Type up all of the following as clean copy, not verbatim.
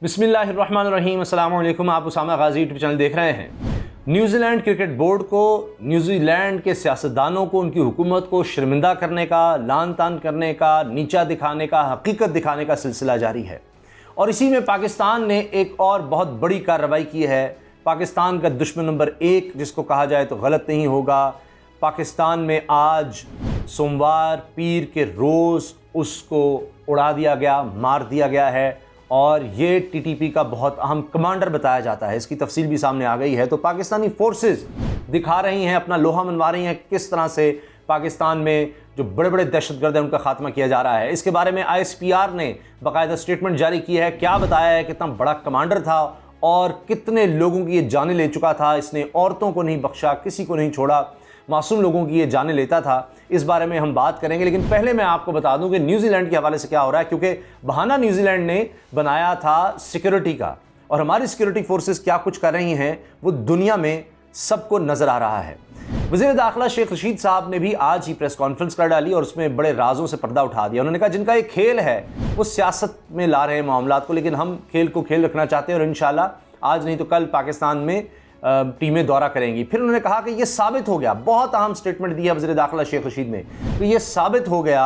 बिस्मिल्लाहिर्रहमानिर्रहीम, अस्सलाम वालेकुम। आप उसामा गाजी यूट्यूब चैनल देख रहे हैं। न्यूजीलैंड क्रिकेट बोर्ड को न्यूजीलैंड के सियासतदानों को, उनकी हुकूमत को शर्मिंदा करने का, लान तान करने का, नीचा दिखाने का, हकीकत दिखाने का सिलसिला जारी है। और इसी में पाकिस्तान ने एक और बहुत बड़ी कार्रवाई की है। पाकिस्तान का दुश्मन नंबर 1 जिसको कहा जाए तो गलत नहीं होगा, पाकिस्तान में आज सोमवार पीर के रोज़ उसको उड़ा दिया गया, मार दिया गया है। और ये टीटीपी का बहुत अहम कमांडर बताया जाता है। इसकी तफसील भी सामने आ गई है। तो पाकिस्तानी फोर्सेस दिखा रही हैं, अपना लोहा मनवा रही हैं किस तरह से पाकिस्तान में जो बड़े बड़े दहशतगर्द हैं उनका खात्मा किया जा रहा है। इसके बारे में ISPR ने बाकायदा स्टेटमेंट जारी की है। क्या बताया है, कितना बड़ा कमांडर था और कितने लोगों की ये जानें ले चुका था। इसने औरतों को नहीं बख्शा, किसी को नहीं छोड़ा, मासूम लोगों की ये जानें लेता था। इस बारे में हम बात करेंगे, लेकिन पहले मैं आपको बता दूं कि न्यूजीलैंड के हवाले से क्या हो रहा है, क्योंकि बहाना न्यूजीलैंड ने बनाया था सिक्योरिटी का, और हमारी सिक्योरिटी फोर्सेस क्या कुछ कर रही हैं वो दुनिया में सबको नजर आ रहा है। वज़ीर दाखिला शेख रशीद साहब ने भी आज ही प्रेस कॉन्फ्रेंस कर डाली और उसमें बड़े राजों से पर्दा उठा दिया। उन्होंने कहा जिनका एक खेल है वो सियासत में ला रहे हैं मामलात को, लेकिन हम खेल को खेल रखना चाहते हैं और इंशाल्लाह आज नहीं तो कल पाकिस्तान में टीमें दौरा करेंगी। फिर उन्होंने कहा कि यह साबित हो गया, बहुत अहम स्टेटमेंट दिया वज़ीर दाखिला शेख रशीद ने, तो यह साबित हो गया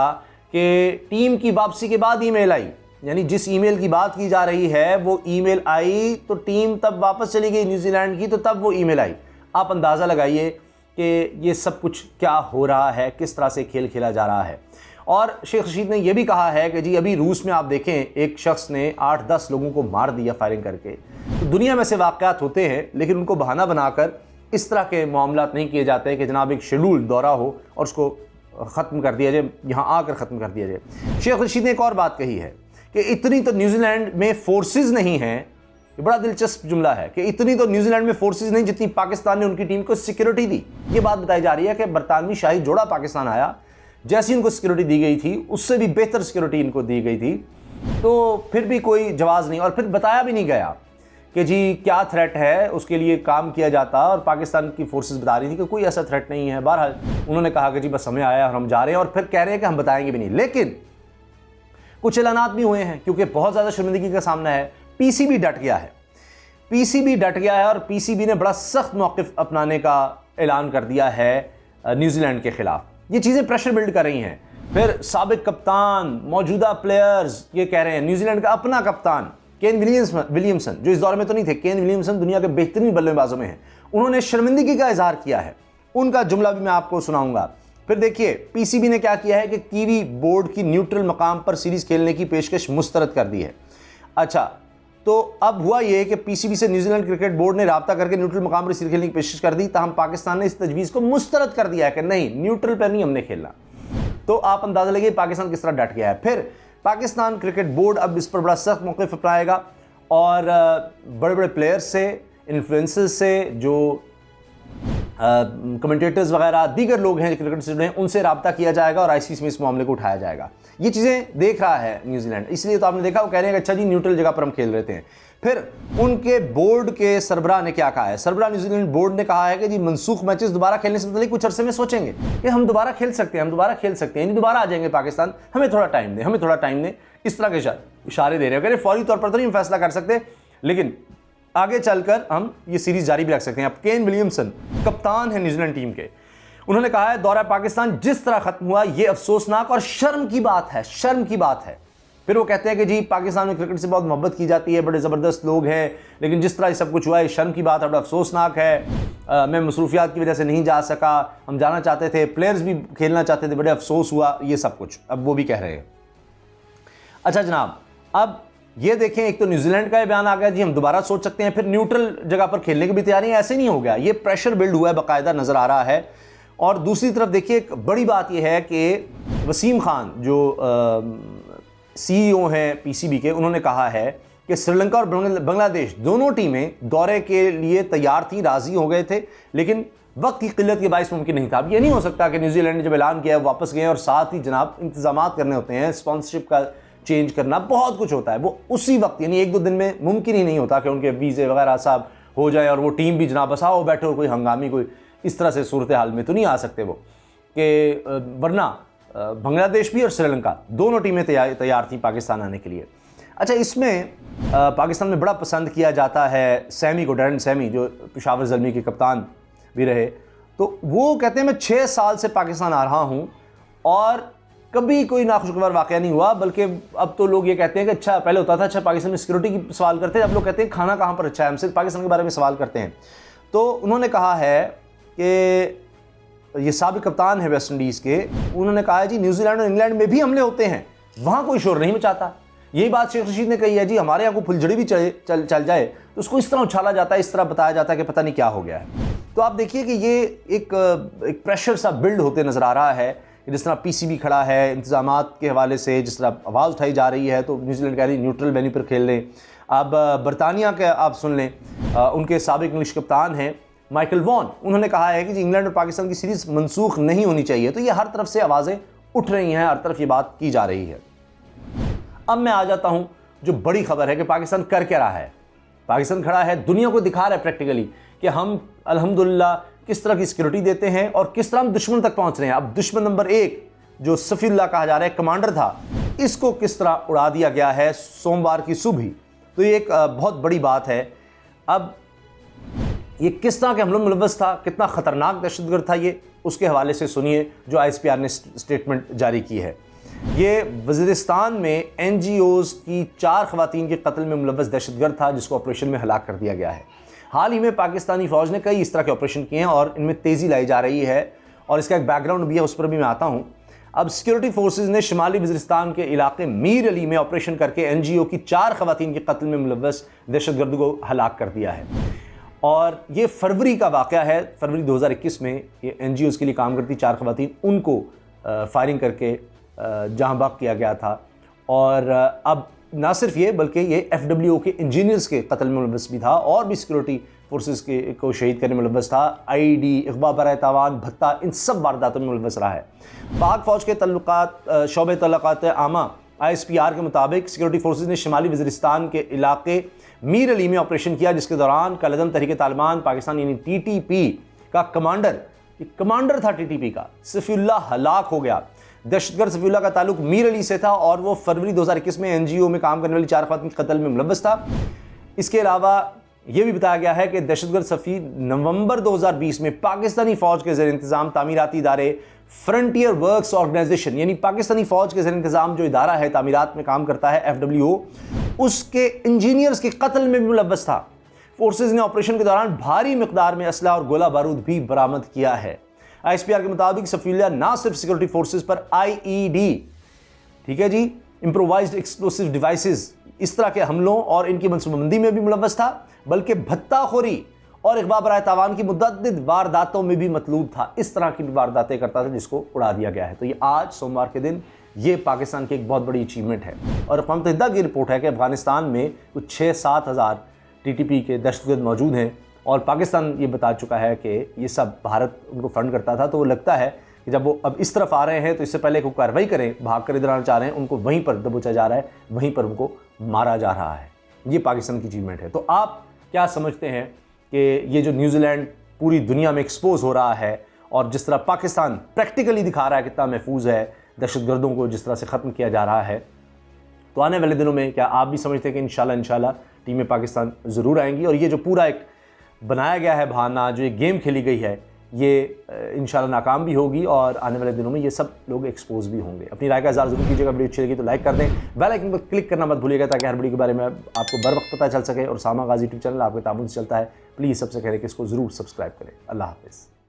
कि टीम की वापसी के बाद ईमेल आई, यानी जिस ईमेल की बात की जा रही है वो ईमेल आई तो टीम तब वापस चली गई न्यूजीलैंड की, तो तब वो ईमेल आई। आप अंदाज़ा लगाइए कि ये सब कुछ क्या हो रहा है, किस तरह से खेल खेला जा रहा है। और शेख रशीद ने यह भी कहा है कि जी अभी रूस में आप देखें एक शख्स ने 8-10 लोगों को मार दिया फायरिंग करके। तो दुनिया में से वाक़यात होते हैं, लेकिन उनको बहाना बनाकर इस तरह के मामलात नहीं किए जाते कि जनाब एक शेड्यूल दौरा हो और उसको ख़त्म कर दिया जाए, यहाँ आकर ख़त्म कर दिया जाए। शेख रशीद ने एक और बात कही है कि इतनी तो न्यूजीलैंड में फोर्सेस नहीं हैं। ये बड़ा दिलचस्प जुमला है कि इतनी तो न्यूजीलैंड में फोर्सेस नहीं जितनी पाकिस्तान ने उनकी टीम को सिक्योरिटी दी। ये बात बताई जा रही है कि बरतानवी शाही जोड़ा पाकिस्तान आया, जैसी उनको सिक्योरिटी दी गई थी उससे भी बेहतर सिक्योरिटी इनको दी गई थी, तो फिर भी कोई जवाब नहीं। और फिर बताया भी नहीं गया कि जी क्या थ्रेट है, उसके लिए काम किया जाता। और पाकिस्तान की फोर्सेस बता रही थी कि कोई ऐसा थ्रेट नहीं है। बहरहाल उन्होंने कहा कि जी बस समय आया और हम जा रहे हैं, और फिर कह रहे हैं कि हम बताएंगे भी नहीं। लेकिन कुछ ऐलानात भी हुए हैं, क्योंकि बहुत ज़्यादा शर्मिंदगी का सामना है। PCB डट गया है, PCB डट गया है, और PCB ने बड़ा सख्त मौक़िफ़ अपनाने का ऐलान कर दिया है न्यूजीलैंड के ख़िलाफ़। ये चीज़ें प्रेशर बिल्ड कर रही हैं। फिर साबिक कप्तान, मौजूदा प्लेयर्स ये कह रहे हैं, न्यूजीलैंड का अपना कप्तान केन विलियमसन, जो इस दौर में तो नहीं थे, केन विलियमसन दुनिया के बेहतरीन बल्लेबाजों में हैं, उन्होंने शर्मिंदगी का इजहार किया है। उनका जुमला भी मैं आपको सुनाऊंगा। फिर देखिए PCB ने क्या किया है कि कीवी बोर्ड की न्यूट्रल मकाम पर सीरीज़ खेलने की पेशकश मुस्तरद कर दी है। अच्छा, तो अब हुआ ये कि PCB से न्यूजीलैंड क्रिकेट बोर्ड ने राब्ता करके न्यूट्रल मकाम पर सीरीज खेलने की पेशकश कर दी, तहम पाकिस्तान ने इस तजवीज़ को मुस्तरद कर दिया है कि नहीं, न्यूट्रल पर नहीं हमने खेलना। तो आप अंदाज़ा लगाइए पाकिस्तान किस तरह डट गया है। फिर पाकिस्तान क्रिकेट बोर्ड अब इस पर बड़ा सख्त मौक़िफ़ अपनाएगा और बड़े बड़े प्लेयर्स से, इन्फ्लुएंसर्स से, जो कमेंटेटर्स वगैरह दीगर लोग हैं क्रिकेट से जुड़े हैं, उनसे रब्ता किया जाएगा और ICC में इस मामले को उठाया जाएगा। ये चीज़ें देख रहा है न्यूजीलैंड, इसलिए तो आपने देखा वो कह रहे हैं कि अच्छा जी न्यूट्रल जगह पर हम खेल रहे थे। फिर उनके बोर्ड के सरबराह ने क्या कहा है, सरबराह न्यूजीलैंड बोर्ड ने कहा है कि जी मनसूख मैचेस दोबारा खेलने से पहले कुछ अरसे में सोचेंगे कि हम दोबारा खेल सकते हैं, हम दोबारा खेल सकते हैं, दोबारा आ जाएंगे पाकिस्तान, हमें थोड़ा टाइम दें, हमें थोड़ा टाइम दें। इस तरह के इशारे दे रहे हैं। फौरी तौर पर तो नहीं फैसला कर सकते, लेकिन आगे चलकर हम ये सीरीज जारी भी रख सकते हैं। अब केन विलियमसन कप्तान है न्यूजीलैंड टीम के, उन्होंने कहा है दौरा पाकिस्तान जिस तरह खत्म हुआ ये अफसोसनाक और शर्म की बात है, शर्म की बात है। फिर वो कहते हैं कि जी पाकिस्तान में क्रिकेट से बहुत मोहब्बत की जाती है, बड़े ज़बरदस्त लोग हैं, लेकिन जिस तरह ये सब कुछ हुआ है शर्म की बात है, बड़ा अफसोसनाक है। मैं मसरूफियात की वजह से नहीं जा सका, हम जाना चाहते थे, प्लेयर्स भी खेलना चाहते थे, बड़े अफसोस हुआ, ये सब कुछ अब वो भी कह रहे हैं। अच्छा जनाब, अब ये देखें, एक तो न्यूजीलैंड का बयान आ गया जी हम दोबारा सोच सकते हैं, फिर न्यूट्रल जगह पर खेलने की भी तैयारी है। ऐसे नहीं हो गया, ये प्रेशर बिल्ड हुआ है, बाकायदा नज़र आ रहा है। और दूसरी तरफ देखिए, एक बड़ी बात यह है कि वसीम खान जो CEO हैं PCB के, उन्होंने कहा है कि श्रीलंका और बांग्लादेश दोनों टीमें दौरे के लिए तैयार थी, राज़ी हो गए थे, लेकिन वक्त की किल्लत के बायस मुमकिन नहीं था। अब ये नहीं हो सकता कि न्यूजीलैंड ने जब ऐलान किया वापस गए और साथ ही जनाब इंतजाम करने होते हैं, स्पॉन्सरशिप का चेंज करना, बहुत कुछ होता है, वो उसी वक्त यानी 1-2 दिन में मुमकिन ही नहीं होता कि उनके वीज़े वगैरह सब हो जाए और वो टीम भी जनाब बस आओ बैठो, कोई हंगामी कोई इस तरह से सूरत हाल में तो नहीं आ सकते वो, कि वरना बांग्लादेश भी और श्रीलंका दोनों टीमें तैयार थी पाकिस्तान आने के लिए। अच्छा, इसमें पाकिस्तान में बड़ा पसंद किया जाता है सैमी को, डैरन सैमी, जो पेशावर ज़ल्मी के कप्तान भी रहे। तो वो कहते हैं मैं 6 साल से पाकिस्तान आ रहा हूँ और कभी कोई नाखुशगवार वाक़या नहीं हुआ, बल्कि अब तो लोग ये कहते हैं कि अच्छा पहले होता था, अच्छा पाकिस्तान में सिक्योरिटी की सवाल करते हैं, अब लोग कहते हैं खाना कहाँ पर अच्छा है, हमसे पाकिस्तान के बारे में सवाल करते हैं। तो उन्होंने कहा है कि ये साबिक कप्तान है वेस्ट इंडीज़ के, उन्होंने कहा है जी न्यूजीलैंड और इंग्लैंड में भी हमले होते हैं, वहाँ कोई शोर नहीं मचाता। यही बात शेख रशीद ने कही है जी, हमारे यहाँ को फुलझड़ी भी चल जाए तो उसको इस तरह उछाला जाता है, इस तरह बताया जाता है कि पता नहीं क्या हो गया है। तो आप देखिए कि ये एक प्रेशर सा बिल्ड होते नज़र आ रहा है। जिस तरह पीसीबी खड़ा है इंतजामात के हवाले से, जिस तरह आवाज़ उठाई जा रही है, तो न्यूजीलैंड कह रही न्यूट्रल वेन्यू पर खेल लें। अब बरतानिया के आप सुन लें, उनके साबिक इंग्लिश कप्तान हैं माइकल वॉन, उन्होंने कहा है कि इंग्लैंड और पाकिस्तान की सीरीज़ मनसूख नहीं होनी चाहिए। तो ये हर तरफ से आवाज़ें उठ रही हैं, हर तरफ ये बात की जा रही है। अब मैं आ जाता हूँ जो बड़ी खबर है कि पाकिस्तान कर क्या रहा है। पाकिस्तान खड़ा है, दुनिया को दिखा रहा है प्रैक्टिकली कि हम अल्हम्दुलिल्लाह किस तरह की सिक्योरिटी देते हैं और किस तरह हम दुश्मन तक पहुँच रहे हैं। अब दुश्मन नंबर 1 जो सफ़ीउल्लाह कहा जा रहा है, कमांडर था, इसको किस तरह उड़ा दिया गया है सोमवार की सुबह। तो ये एक बहुत बड़ी बात है। अब ये किस तरह के हमलों में मुलव्वस था, कितना ख़तरनाक दहशतगर्द था, ये उसके हवाले से सुनिए जो ISPR ने स्टेटमेंट जारी की है। ये वज़ीरिस्तान में NGOs की 4 ख़वातीन के कत्ल में मुलव्वस दहशतगर्द था, जिसको ऑपरेशन में हलाक कर दिया गया है। हाल ही में पाकिस्तानी फ़ौज ने कई इस तरह के ऑपरेशन किए हैं और इनमें तेज़ी लाई जा रही है और इसका एक बैकग्राउंड भी है, उस पर भी मैं आता हूँ। अब सिक्योरिटी फोर्सेज ने शुमाली वज़ीरिस्तान के इलाके मीर अली में ऑपरेशन करके NGO की 4 ख़वातीन के कत्ल में मुलव्वस दहशतगर्द को हलाक कर दिया है। और ये फरवरी का वाक़या है, फरवरी 2021 में ये NGOs के लिए काम करती 4 ख़वातीन, उनको फायरिंग करके जहाँ बाग किया गया था। और अब ना सिर्फ ये बल्कि ये FWO के इंजीनियर्स के कत्ल में मुलव्वस भी था और भी सिक्योरिटी फोर्सेस के को शहीद करने में मुलव्वस था। IED, इग़वा बराए तावान, भत्ता, इन सब वारदातों में मुलव्वस रहा है। पाक फ़ौज के तल्लुकात शोबे तल्लुकात आमा ISPR के मुताबिक सिक्योरिटी फोर्सेस ने शुमाली वज़ीरिस्तान के इलाके मीर अली में ऑपरेशन किया, जिसके दौरान कलदम तहरीक तालिबान पाकिस्तान यानी TTP का कमांडर था TTP का, सफ़ीउल्लाह हलाक हो गया। दहशतगर्द सफ़ीउल्लाह का ताल्लुक मीर अली से था और वो फरवरी 2021 में NGO में काम करने वाली 4 ख़वातीन के कत्ल में मुलव्वस था। इसके अलावा ये भी बताया गया है कि दहशतगर्द सफ़ी नवंबर 2020 में पाकिस्तानी फ़ौज के ज़ेर इंतज़ाम तामीराती इदारे फ्रंटियर वर्क्स ऑर्गेनाइजेशन, यानी पाकिस्तानी फ़ौज के ज़ेर इंतज़ाम जो इदारा है तामीरात में काम करता है FWO, उसके इंजीनियर्स के कत्ल में भी मुलव्वस था। फोर्सेज ने ऑपरेशन के दौरान भारी मिकदार में असला और गोला बारूद भी बरामद किया है। ISPR के मुताबिक सफ़ीउल्लाह ना सिर्फ सिक्योरिटी फोर्सेज पर IED, ठीक है जी, इम्प्रोवाइज्ड एक्सप्लोसिव डिवाइसेस, इस तरह के हमलों और इनकी मनसूबाबंदी में भी मुलव्वस था, बल्कि भत्ताखोरी और इग़वा बराए तावान की मुतअद्दिद वारदातों में भी मतलूब था। इस तरह की भी वारदातें करता था जिसको उड़ा दिया गया है। तो ये आज सोमवार के दिन ये पाकिस्तान की एक बहुत बड़ी अचीवमेंट है। और अक़वाम मुत्तहिदा की रिपोर्ट है कि अफ़गानिस्तान में कुछ 6-7 हज़ार TTP के दहशतगर्द मौजूद हैं और पाकिस्तान ये बता चुका है कि ये सब भारत उनको फंड करता था। तो वो लगता है कि जब वो अब इस तरफ आ रहे हैं तो इससे पहले कोई कार्रवाई करें, भाग कर इधर आना चाह रहे हैं, उनको वहीं पर दबोचा जा रहा है, वहीं पर उनको मारा जा रहा है। ये पाकिस्तान की अचीवमेंट है। तो आप क्या समझते हैं कि ये जो न्यूजीलैंड पूरी दुनिया में एक्सपोज हो रहा है और जिस तरह पाकिस्तान प्रैक्टिकली दिखा रहा है कितना महफूज है, दहशतगर्दों को जिस तरह से ख़त्म किया जा रहा है, तो आने वाले दिनों में क्या आप भी समझते हैं कि इंशाल्लाह टीमें पाकिस्तान ज़रूर आएंगी और ये जो पूरा एक बनाया गया है बहाना, जो एक गेम खेली गई है, ये इंशाल्लाह नाकाम भी होगी और आने वाले दिनों में ये सब लोग एक्सपोज भी होंगे। अपनी राय का इज़हार ज़रूर कीजिएगा। वीडियो अच्छी लगी तो लाइक कर दें, बेल आइकन पर क्लिक करना मत भूलिएगा ताकि हर वीडियो के बारे में आपको बर वक्त पता चल सके। और उसामा गाजी यूट्यूब चैनल आपके ताबून से चलता है, प्लीज़ सबसे कह रहे कि इसको ज़रूर सब्सक्राइब करें। अल्लाह हाफ़िज़।